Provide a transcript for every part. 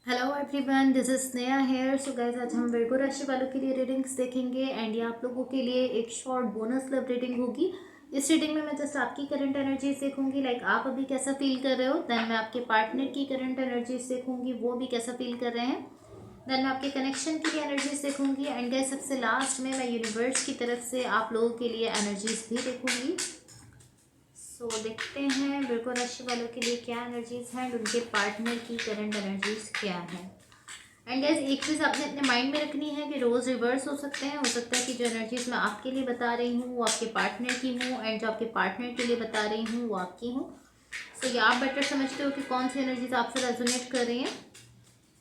Hello everyone, this is Sneha here. So guys, आज हम वर्गो राशि वालों के लिए रीडिंग्स देखेंगे एंड ये आप लोगों के लिए एक शॉर्ट बोनस लव रीडिंग होगी। इस रीडिंग में मैं जस्ट आपकी करंट एनर्जीज देखूंगी, लाइक आप अभी कैसा फील कर रहे हो। देन मैं आपके पार्टनर की करंट एनर्जीज देखूंगी, वो भी कैसा फील कर रहे हैं। देन मैं आपके कनेक्शन की एनर्जीज देखूंगी एंड गाइस सबसे लास्ट में मैं यूनिवर्स की तरफ से आप लोगों के लिए एनर्जीज भी देखूंगी। सो देखते हैं वृको राशि वालों के लिए क्या एनर्जीज हैं एंड उनके पार्टनर की करंट एनर्जीज क्या है। एंड गैस एक चीज़ आपने अपने माइंड में रखनी है कि रोज़ रिवर्स हो सकते हैं। हो सकता है कि जो एनर्जीज मैं आपके लिए बता रही हूँ वो आपके पार्टनर की हूँ एंड जो आपके पार्टनर के लिए बता रही हूँ वो आपकी हूँ। सो ये आप बेटर समझते हो कि कौन सी एनर्जीज आपसे रेजोनेट कर रही हैं।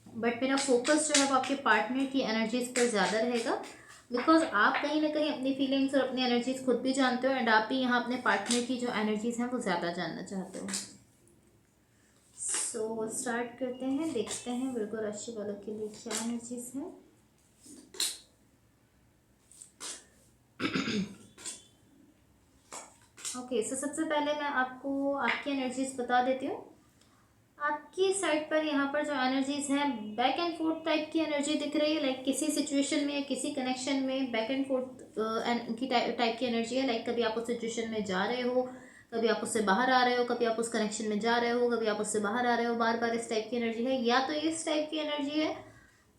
बट मेरा फोकस जो है वो आपके पार्टनर की एनर्जीज पर ज़्यादा रहेगा, बिकॉज आप कहीं ना कहीं अपनी फीलिंग्स और अपनी एनर्जीज खुद भी जानते हो एंड आप भी यहाँ अपने पार्टनर की जो एनर्जीज हैं वो ज़्यादा जानना चाहते हो। सो स्टार्ट करते हैं, देखते हैं वृको राशि वालों के लिए क्या एनर्जीज है। ओके, सो सबसे पहले मैं आपको आपकी एनर्जीज बता देती हूँ। आपकी साइड पर यहाँ पर जो एनर्जीज हैं, बैक एंड फोर्थ टाइप की एनर्जी दिख रही है। लाइक किसी सिचुएशन में या किसी कनेक्शन में बैक एंड फोर्थ की टाइप की एनर्जी है। लाइक कभी आप उस सिचुएशन में जा रहे हो, कभी आप उससे बाहर आ रहे हो, कभी आप उस कनेक्शन में जा रहे हो, कभी आप उससे बाहर आ रहे हो। बार बार इस टाइप की एनर्जी है, या तो इस टाइप की एनर्जी है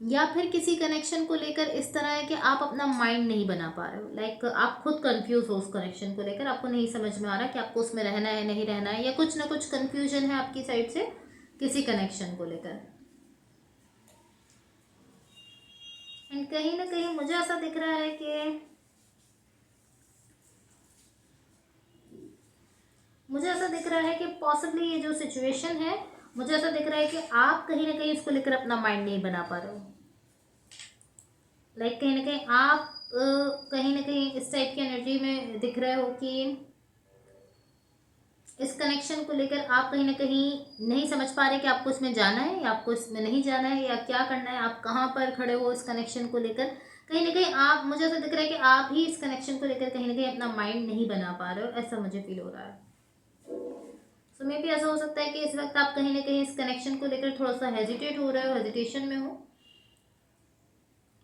या फिर किसी कनेक्शन को लेकर इस तरह है कि आप अपना माइंड नहीं बना पा रहे हो। लाइक आप खुद कंफ्यूज हो उस कनेक्शन को लेकर, आपको नहीं समझ में आ रहा कि आपको उसमें रहना है नहीं रहना है, या कुछ ना कुछ कंफ्यूजन है आपकी साइड से किसी कनेक्शन को लेकर। एंड कहीं ना कहीं मुझे ऐसा दिख रहा है कि पॉसिबली ये जो सिचुएशन है, मुझे ऐसा दिख रहा है कि आप कहीं ना कहीं इसको लेकर अपना माइंड नहीं बना पा रहे हो। लाइक कहीं ना कहीं आप कहीं ना कहीं इस टाइप की एनर्जी में दिख रहे हो कि इस कनेक्शन को लेकर आप कहीं ना कहीं नहीं समझ पा रहे कि आपको इसमें जाना है या आपको इसमें नहीं जाना है, या क्या करना है, आप कहाँ पर खड़े हो इस कनेक्शन को लेकर। कहीं ना कहीं आप, मुझे ऐसा दिख रहा है कि आप ही इस कनेक्शन को लेकर कहीं ना कहीं अपना माइंड नहीं बना पा रहे हो, ऐसा मुझे फील हो रहा है। सो मे भी ऐसा हो सकता है कि इस वक्त आप कहीं ना कहीं इस कनेक्शन को लेकर थोड़ा सा हेजिटेट हो रहे हो, हेजिटेशन में हो।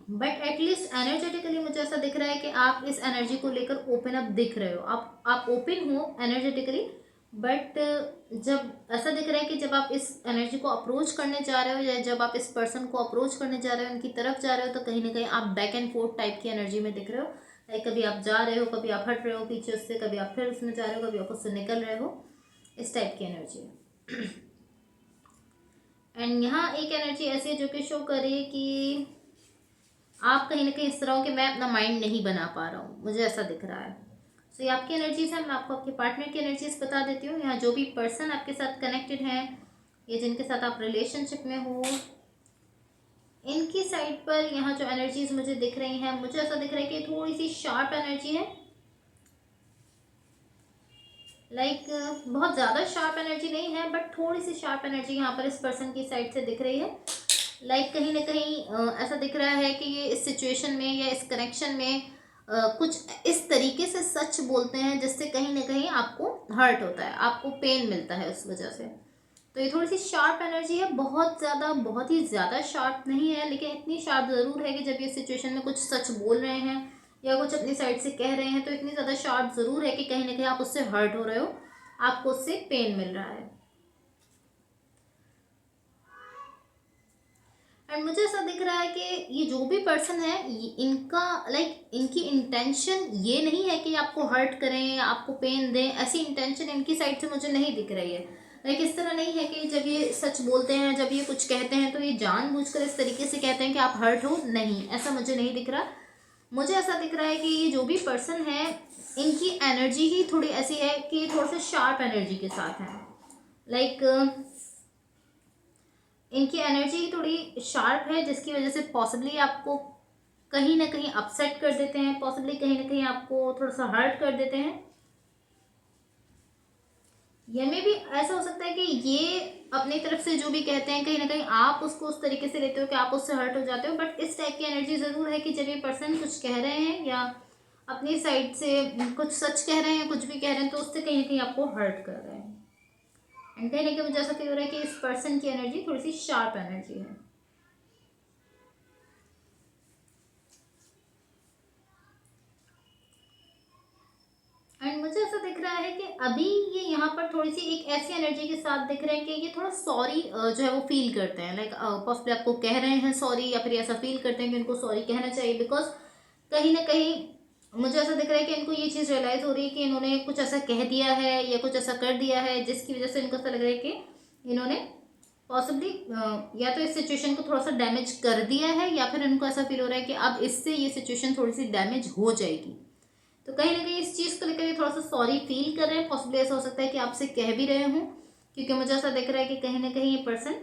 बट एटलीस्ट एनर्जेटिकली मुझे ऐसा दिख रहा है कि आप इस एनर्जी को लेकर ओपन अप दिख रहे हो, आप ओपन हो एनर्जेटिकली। बट जब ऐसा दिख रहा है कि जब आप इस एनर्जी को अप्रोच करने जा रहे हो या जब आप इस पर्सन को अप्रोच करने जा रहे हो, उनकी तरफ जा रहे हो, तो कहीं ना कहीं आप बैक एंड फोर्थ टाइप की एनर्जी में दिख रहे हो। लाइक कभी आप जा रहे हो, कभी आप हट रहे हो पीछे उससे, कभी आप फिर उसमें जा रहे हो, कभी आप उससे निकल रहे हो, इस टाइप की एनर्जी है। एंड यहाँ एक एनर्जी ऐसी है जो कि शो कर रही है कि आप कहीं ना कहीं इस तरह हो कि मैं अपना माइंड नहीं बना पा रहा हूँ, मुझे ऐसा दिख रहा है। सो ये आपकी एनर्जीज है। मैं आपको आपके पार्टनर की एनर्जीज बता देती हूँ। यहाँ जो भी पर्सन आपके साथ कनेक्टेड है या जिनके साथ आप रिलेशनशिप में हो, इनकी साइड पर यहाँ जो एनर्जीज मुझे दिख रही हैं, मुझे ऐसा दिख रहा है कि थोड़ी सी शार्प एनर्जी है। लाइक बहुत ज़्यादा शार्प एनर्जी नहीं है, बट थोड़ी सी शार्प एनर्जी यहाँ पर इस पर्सन की साइड से दिख रही है। कहीं ना कहीं ऐसा दिख रहा है कि ये इस सिचुएशन में या इस कनेक्शन में कुछ इस तरीके से सच बोलते हैं जिससे कहीं ना कहीं आपको हर्ट होता है, आपको पेन मिलता है उस वजह से। तो ये थोड़ी सी शार्प एनर्जी है, बहुत ज़्यादा, बहुत ही ज़्यादा शार्प नहीं है, लेकिन इतनी शार्प ज़रूर है कि जब ये सिचुएशन में कुछ सच बोल रहे हैं या कुछ अपनी साइड से कह रहे हैं, तो इतनी ज़्यादा शार्प ज़रूर है कि कहीं ना कहीं आप उससे हर्ट हो रहे हो, आपको उससे पेन मिल रहा है। एंड मुझे ऐसा दिख रहा है कि ये जो भी पर्सन है, इनका इनकी इंटेंशन ये नहीं है कि आपको हर्ट करें, आपको पेन दें, ऐसी इंटेंशन इनकी साइड से मुझे नहीं दिख रही है। इस तरह नहीं है कि जब ये सच बोलते हैं, जब ये कुछ कहते हैं तो ये जानबूझकर इस तरीके से कहते हैं कि आप हर्ट हो, नहीं, ऐसा मुझे नहीं दिख रहा। मुझे ऐसा दिख रहा है कि ये जो भी पर्सन है, इनकी एनर्जी ही थोड़ी ऐसी है कि थोड़ा सा शार्प एनर्जी के साथ है। लाइक इनकी एनर्जी थोड़ी शार्प है, जिसकी वजह से पॉसिबली आपको कहीं ना कहीं अपसेट कर देते हैं, पॉसिबली कहीं ना कहीं आपको थोड़ा सा हर्ट कर देते हैं। या में भी ऐसा हो सकता है कि ये अपनी तरफ से जो भी कहते हैं, कहीं ना कहीं आप उसको उस तरीके से लेते हो कि आप उससे हर्ट हो जाते हो। बट इस टाइप की एनर्जी ज़रूर है कि जब ये पर्सन कुछ कह रहे हैं या अपनी साइड से कुछ सच कह रहे हैं, कुछ भी कह रहे हैं, तो उससे कहीं ना कहीं आपको हर्ट कर रहे हैं। एंड कहीं ना कहीं मुझे ऐसा फील हो रहा है कि इस पर्सन की एनर्जी थोड़ी सी शार्प एनर्जी है। एंड मुझे ऐसा दिख रहा है कि अभी ये यहाँ पर थोड़ी सी एक ऐसी एनर्जी के साथ दिख रहे हैं कि ये थोड़ा सॉरी जो है वो फील करते हैं, लाइक पॉसिबली आपको कह रहे हैं सॉरी, या फिर ऐसा फील करते हैं कि इनको सॉरी कहना चाहिए, बिकॉज कहीं ना कहीं मुझे ऐसा दिख रहा है कि इनको ये चीज़ रियलाइज हो रही है कि इन्होंने कुछ ऐसा कह दिया है या कुछ ऐसा कर दिया है जिसकी वजह से इनको ऐसा लग रहा है कि इन्होंने पॉसिबली या तो इस सिचुएशन को थोड़ा सा डैमेज कर दिया है, या फिर इनको ऐसा फील हो रहा है कि अब इससे ये सिचुएशन थोड़ी सी डैमेज हो जाएगी। तो कहीं ना कहीं इस चीज़ को लेकर थोड़ा सा सॉरी फील कर रहे हैं। पॉसिबली ऐसा हो सकता है कि आपसे कह भी रहे हों, क्योंकि मुझे ऐसा दिख रहा है कि कहीं ना कहीं ये पर्सन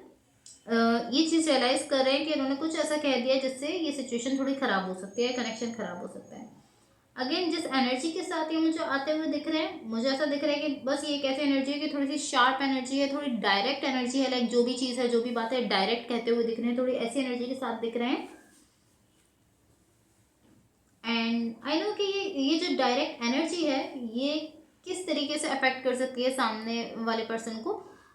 ये चीज़ रियलाइज कर रहे हैं कि इन्होंने कुछ ऐसा कह दिया जिससे ये सिचुएशन थोड़ी ख़राब हो सकती है, कनेक्शन ख़राब हो सकता है। अगेन जिस एनर्जी के साथ ये मुझे आते हुए दिख रहे हैं, मुझे ऐसा दिख रहा है कि बस ये एक ऐसी एनर्जी है कि थोड़ी सी शार्प एनर्जी है, थोड़ी डायरेक्ट एनर्जी है, लाइक जो भी चीज़ है, जो भी बात है, डायरेक्ट कहते हुए दिख रहे हैं, थोड़ी ऐसी एनर्जी के साथ दिख रहे हैं। एंड आई नो कि ये जो डायरेक्ट एनर्जी है ये किस तरीके से अफेक्ट कर सकती है सामने वाले पर्सन को,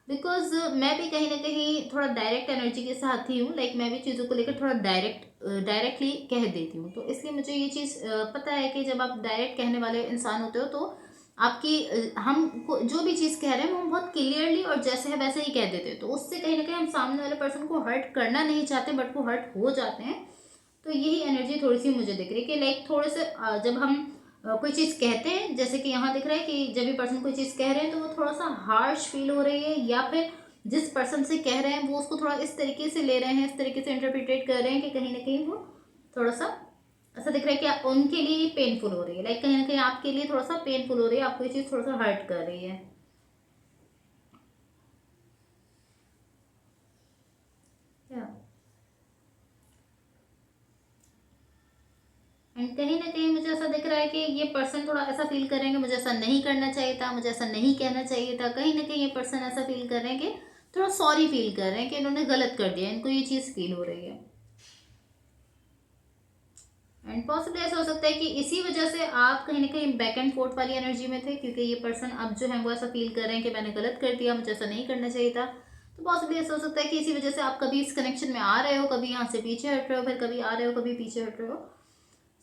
बिकॉज मैं भी कहीं ना कहीं थोड़ा डायरेक्ट एनर्जी के साथ ही हूँ, लाइक मैं भी चीज़ों को लेकर थोड़ा डायरेक्टली कह देती हूँ। तो इसलिए मुझे ये चीज़ पता है कि जब आप डायरेक्ट कहने वाले इंसान होते हो तो आपकी हम जो भी चीज़ कह रहे हैं वो हम बहुत क्लियरली और जैसे है वैसे ही कह देते हैं, तो उससे कहीं ना कहीं हम सामने वाले पर्सन को हर्ट करना नहीं चाहते, बट वो हर्ट हो जाते हैं। तो यही एनर्जी थोड़ी सी मुझे दिख रही है कि लाइक थोड़े से जब हम कोई चीज़ कहते हैं, जैसे कि यहाँ दिख रहा है कि जब भी पर्सन कोई चीज़ कह रहे हैं तो वो थोड़ा सा हार्श फील हो रही है, या फिर जिस पर्सन से कह रहे हैं वो उसको थोड़ा इस तरीके से ले रहे हैं, इस तरीके से इंटरप्रिटेट कर रहे हैं कि कहीं ना कहीं वो थोड़ा सा ऐसा दिख रहा है कि उनके लिए ये पेनफुल हो रही है, लाइक कहीं ना कहीं आपके लिए थोड़ा सा पेनफुल हो रही है, आपको ये चीज़ थोड़ा सा हर्ट कर रही है। Yeah. एंड कहीं ना कहीं मुझे ऐसा दिख रहा है कि ये पर्सन थोड़ा ऐसा फील कर रहे हैं कि मुझे ऐसा नहीं करना चाहिए था, मुझे ऐसा नहीं कहना चाहिए था। कहीं ना कहीं ये पर्सन ऐसा फील कर रहे हैं कि थोड़ा सॉरी फील कर रहे हैं कि इन्होंने गलत कर दिया, इनको ये चीज़ फील हो रही है। एंड पॉसिबली ऐसा हो सकता है कि इसी वजह से आप कहीं ना कहीं बैक एंड फोर्थ वाली एनर्जी में थे, क्योंकि ये पर्सन अब जो है वो ऐसा फील कर रहे हैं कि मैंने गलत कर दिया, मुझे ऐसा नहीं करना चाहिए था। तो पॉसिबली ऐसा हो सकता है कि इसी वजह से आप कभी इस कनेक्शन में आ रहे हो, कभी यहाँ से पीछे हट रहे हो, फिर कभी आ रहे हो, कभी पीछे हट रहे हो।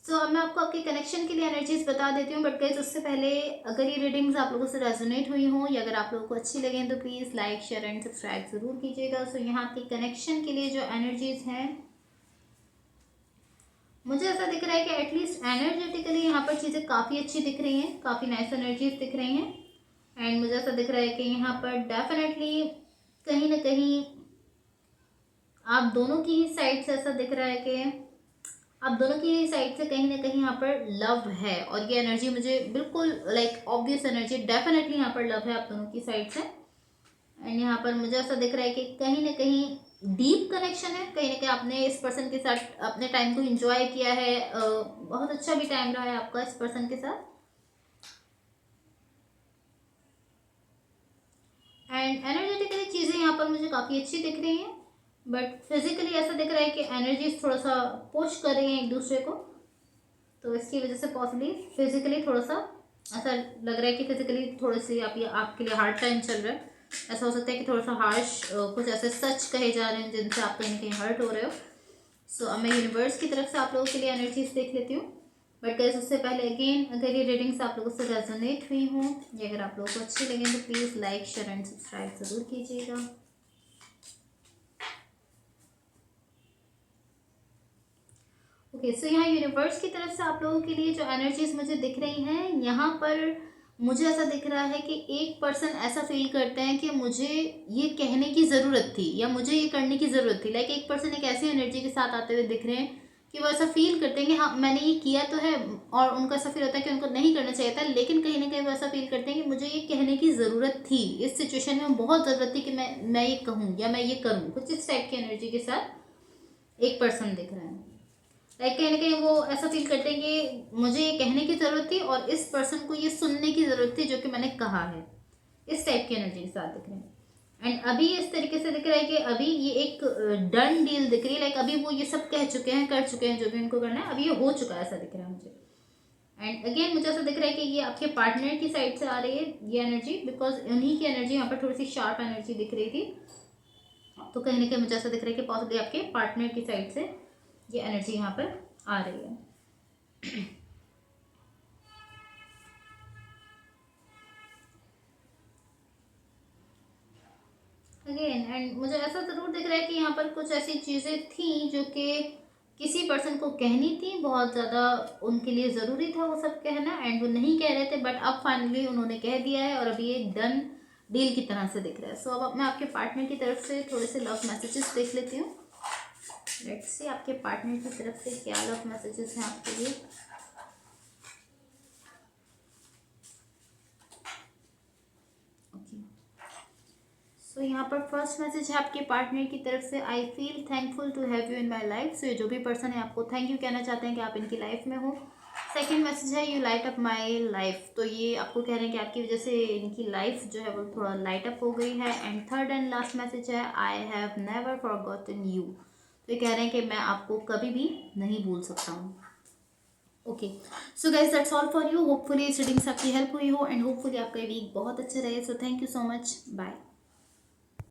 सो अब मैं आपको आपके कनेक्शन के लिए एनर्जीज बता देती हूँ, बट गाइस उससे पहले अगर ये रीडिंग्स आप लोगों से रेजोनेट हुई हों या अगर आप लोगों को अच्छी लगें तो please like share and subscribe ज़रूर कीजिएगा। सो यहाँ आपके कनेक्शन के लिए जो एनर्जीज हैं, मुझे ऐसा दिख रहा है कि एटलीस्ट एनर्जेटिकली यहाँ पर चीज़ें काफ़ी अच्छी दिख रही हैं, काफ़ी नाइस एनर्जीज दिख रही हैं। एंड मुझे ऐसा दिख रहा है कि यहाँ पर डेफिनेटली कहीं ना कहीं आप दोनों की ही साइड से ऐसा दिख रहा है कि आप दोनों की साइड से कहीं ना कहीं यहाँ पर लव है, और ये एनर्जी मुझे बिल्कुल लाइक ऑब्वियस एनर्जी, डेफिनेटली यहाँ पर लव है आप दोनों की साइड से। एंड यहाँ पर मुझे ऐसा दिख रहा है कि कहीं ना कहीं डीप कनेक्शन है, कहीं ना कहीं आपने इस पर्सन के साथ अपने टाइम को एंजॉय किया है, बहुत अच्छा भी टाइम रहा है आपका इस पर्सन के साथ। एंड एनर्जेटिकली चीज़ें यहाँ पर मुझे काफ़ी अच्छी दिख रही हैं, बट फिजिकली ऐसा दिख रहा है कि एनर्जीज थोड़ा सा पुश कर रही हैं एक दूसरे को, तो इसकी वजह से पॉसिबली फिजिकली थोड़ा सा ऐसा लग रहा है कि फिजिकली थोड़ी सी आपके लिए हार्ड टाइम चल रहा है। ऐसा हो सकता है कि थोड़ा सा हार्श कुछ ऐसे सच कहे जा रहे हैं जिनसे आप कहीं कहीं हर्ट हो रहे हो। सो अब मैं यूनिवर्स की तरफ से आप लोगों के लिए एनर्जीज देख लेती हूँ, बट गाइस उससे पहले अगेन अगर ये रीडिंग्स आप लोगों से रेजोनेट हुई हों या अगर आप लोगों को अच्छी लगें तो please like share and subscribe ज़रूर कीजिएगा। ओके सो यहाँ यूनिवर्स की तरफ से आप लोगों के लिए जो एनर्जीज मुझे दिख रही हैं, यहाँ पर मुझे ऐसा दिख रहा है कि एक पर्सन ऐसा फील करते हैं कि मुझे ये कहने की ज़रूरत थी या मुझे ये करने की ज़रूरत थी, लाइक एक पर्सन एक ऐसी एनर्जी के साथ आते हुए दिख रहे हैं कि वो ऐसा फील करते हैं कि हाँ मैंने ये किया तो है, और उनको ऐसा फील होता है कि उनको नहीं करना चाहिए था, लेकिन कहीं ना कहीं वो ऐसा फील करते हैं कि मुझे ये कहने की ज़रूरत थी, इस सिचुएशन में बहुत ज़रूरत थी कि मैं ये कहूँ या मैं ये करूँ, कुछ इस टाइप की एनर्जी के साथ एक पर्सन दिख रहा है। लाइक कहीं ना कहीं वो ऐसा फील करते हैं कि मुझे ये कहने की ज़रूरत थी और इस पर्सन को ये सुनने की ज़रूरत थी जो कि मैंने कहा है, इस टाइप की एनर्जी के साथ दिख रहे हैं। एंड अभी इस तरीके से दिख रहा है कि अभी ये एक डन डील दिख रही है, लाइक अभी वो ये सब कह चुके हैं, कर चुके हैं जो भी उनको करना है, अभी ये हो चुका है ऐसा दिख रहा है मुझे। एंड अगेन मुझे ऐसा दिख रहा है कि ये आपके पार्टनर की साइड से आ रही है ये एनर्जी, बिकॉज उन्हीं की एनर्जी यहाँ पर थोड़ी सी शार्प एनर्जी दिख रही थी, तो कहीं ना कहीं मुझे ऐसा दिख रहा है कि पॉसिबली आपके पार्टनर की साइड से ये एनर्जी यहाँ पर आ रही है। अगेन, एंड मुझे ऐसा ज़रूर दिख रहा है कि यहाँ पर कुछ ऐसी चीज़ें थी जो कि किसी पर्सन को कहनी थी, बहुत ज़्यादा उनके लिए ज़रूरी था वो सब कहना, एंड वो नहीं कह रहे थे, बट अब फाइनली उन्होंने कह दिया है और अभी ये डन डील की तरह से दिख रहा है। सो अब मैं आपके पार्टनर की तरफ से थोड़े से लव मैसेजेस देख लेती हूँ। लेट्स सी आपके पार्टनर की तरफ से क्या लव मैसेजेस हैं आपके लिए। सो यहाँ पर फर्स्ट मैसेज है आपके पार्टनर की तरफ से, I feel thankful to have you in my life. So ये जो भी पर्सन है आपको थैंक यू कहना चाहते हैं कि आप इनकी लाइफ में हो। सेकेंड मैसेज है, you light up my life. तो ये आपको कह रहे हैं कि आपकी वजह से इनकी लाइफ जो है वो थोड़ा लाइट अप हो गई है। And third and last message है, I have never forgotten you. तो ये कह रहे हैं कि मैं आपको कभी भी नहीं भूल सकता हूँ। Okay, so guys that's all for you. Hopefully इस रीडिंग से आपकी हेल्प हुई हो एंड होपफुली आपका वीक बहुत अच्छा रहे। So thank you so much, bye.